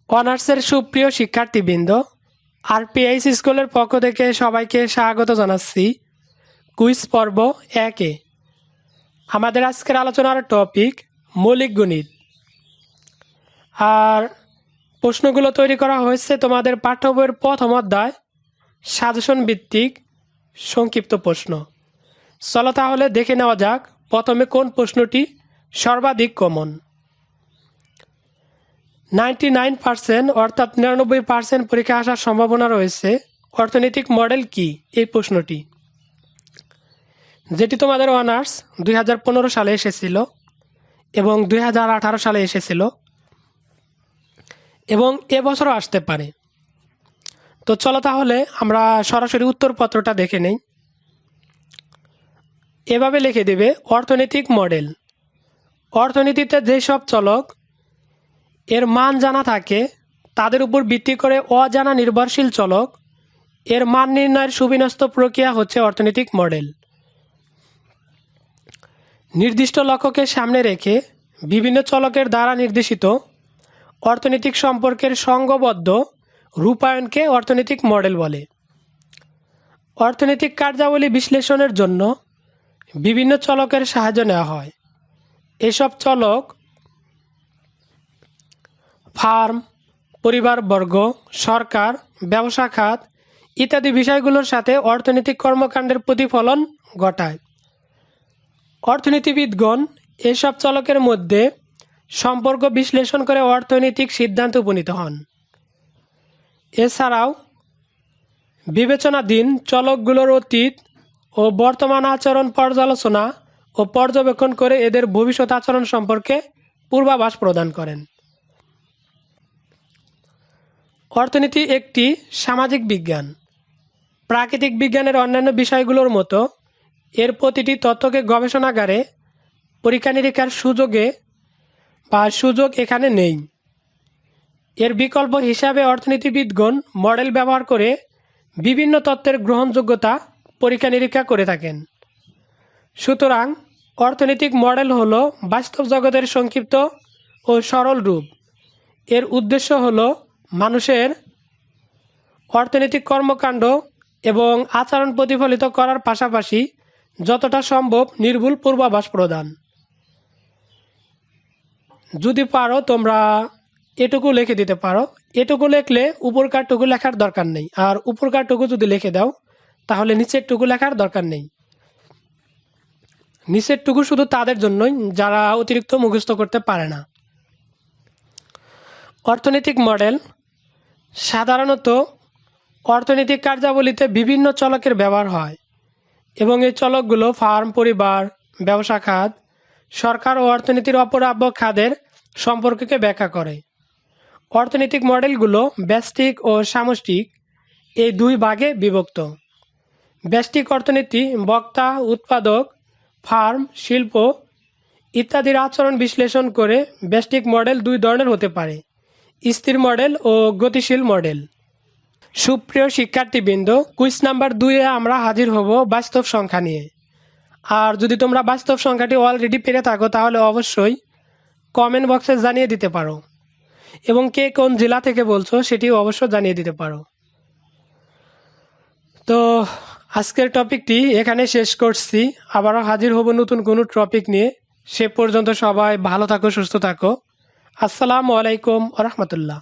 অনার্সের সুপ্রিয় শিক্ষার্থীবৃন্দ, আরপিএইচ স্কুলের পক্ষ থেকে সবাইকে স্বাগত জানাচ্ছি কুইজ পর্ব 1-এ। আমাদের আজকের আলোচনার টপিক মৌলিক গণিত। আর প্রশ্নগুলো তৈরি করা হয়েছে তোমাদের পাঠ্য বইয়ের প্রথম অধ্যায় সাজেশন ভিত্তিক সংক্ষিপ্ত প্রশ্ন। চলো তাহলে দেখে নেওয়া যাক প্রথমে কোন প্রশ্নটি সর্বাধিক কমন। 99% অর্থাৎ 99% পরীক্ষা আসার সম্ভাবনা রয়েছে অর্থনৈতিক মডেল কি, এই প্রশ্নটি, যেটি তোমাদের অনার্স 2015 সালে এসেছিল এবং 2018 সালে এসেছিল এবং এবছরও আসতে পারে। তো চলো তাহলে আমরা সরাসরি উত্তরপত্রটা দেখে নেই। এভাবে লিখে দেবে অর্থনৈতিক মডেল। অর্থনীতিতে যেসব চলক এর মান জানা থাকে তাদের উপর ভিত্তি করে অজানা নির্ভরশীল চলক এর মান নির্ণয়ের সুবিন্যস্ত প্রক্রিয়া হচ্ছে অর্থনৈতিক মডেল। নির্দিষ্ট লক্ষ্যকে সামনে রেখে বিভিন্ন চলকের দ্বারা নির্দেশিত অর্থনৈতিক সম্পর্কের সংঘবদ্ধ রূপায়ণকে অর্থনৈতিক মডেল বলে। অর্থনৈতিক কার্যাবলী বিশ্লেষণের জন্য বিভিন্ন চলকের সাহায্য নেওয়া হয়। এসব চলক ফার্ম, পরিবারবর্গ, সরকার, ব্যবসা খাত ইত্যাদি বিষয়গুলোর সাথে অর্থনৈতিক কর্মকাণ্ডের প্রতিফলন ঘটায়। অর্থনীতিবিদগণ এসব চলকের মধ্যে সম্পর্ক বিশ্লেষণ করে অর্থনৈতিক সিদ্ধান্তে উপনীত হন। এছাড়াও বিবেচনাধীন চলকগুলোর অতীত ও বর্তমান আচরণ পর্যালোচনা ও পর্যবেক্ষণ করে এদের ভবিষ্যৎ আচরণ সম্পর্কে পূর্বাভাস প্রদান করেন। অর্থনীতি একটি সামাজিক বিজ্ঞান। প্রাকৃতিক বিজ্ঞানের অন্যান্য বিষয়গুলোর মতো এর প্রতিটি তথ্যকে গবেষণাগারে পরীক্ষা নিরীক্ষার সুযোগ এখানে নেই। এর বিকল্প হিসাবে অর্থনীতিবিদগণ মডেল ব্যবহার করে বিভিন্ন তত্ত্বের গ্রহণযোগ্যতা পরীক্ষা নিরীক্ষা করে থাকেন। সুতরাং অর্থনৈতিক মডেল হলো বাস্তব জগতের সংক্ষিপ্ত ও সরল রূপ। এর উদ্দেশ্য হলো মানুষের অর্থনৈতিক কর্মকাণ্ড এবং আচরণ প্রতিফলিত করার পাশাপাশি যতটা সম্ভব নির্ভুল পূর্বাভাস প্রদান। যদি পারো তোমরা এটুকু লিখে দিতে পারো। এটুকু লিখলে উপরকারটুকু লেখার দরকার নেই, আর উপরকারটুকু যদি লিখে দাও তাহলে নিচেরটুকু লেখার দরকার নেই। নিচেরটুকু শুধু তাদের জন্যই যারা অতিরিক্ত মুখস্থ করতে পারে না। অর্থনৈতিক মডেল সাধারণত অর্থনৈতিক কার্যাবলীতে বিভিন্ন চলকের ব্যবহার হয় এবং এই চলকগুলো ফার্ম, পরিবার, ব্যবসা খাত, সরকার ও অর্থনীতির অপরাব্য খাতের সম্পর্ককে ব্যাখ্যা করে। অর্থনৈতিক মডেলগুলো ব্যষ্টিক ও সামষ্টিক এই দুই ভাগে বিভক্ত। ব্যষ্টিক অর্থনীতি বক্তা, উৎপাদক, ফার্ম, শিল্প ইত্যাদির আচরণ বিশ্লেষণ করে ব্যষ্টিক মডেল দুই ধরনের হতে পারে: স্থির মডেল ও গতিশীল মডেল। সুপ্রিয় শিক্ষার্থীবৃন্দ, কুইজ নাম্বার 2-এ আমরা হাজির হব বাস্তব সংখ্যা নিয়ে। আর যদি তোমরা বাস্তব সংখ্যাটি অলরেডি পেরে থাকো তাহলে অবশ্যই কমেন্ট বক্সে জানিয়ে দিতে পারো এবং কে কোন জেলা থেকে বলছো সেটিও অবশ্য জানিয়ে দিতে পারো। তো আজকের টপিকটি এখানে শেষ করছি। আবারও হাজির হব নতুন কোনো টপিক নিয়ে। সে পর্যন্ত সবাই ভালো থাকো, সুস্থ থাকো। আসসালামু আলাইকুম ওয়া রাহমাতুল্লাহ।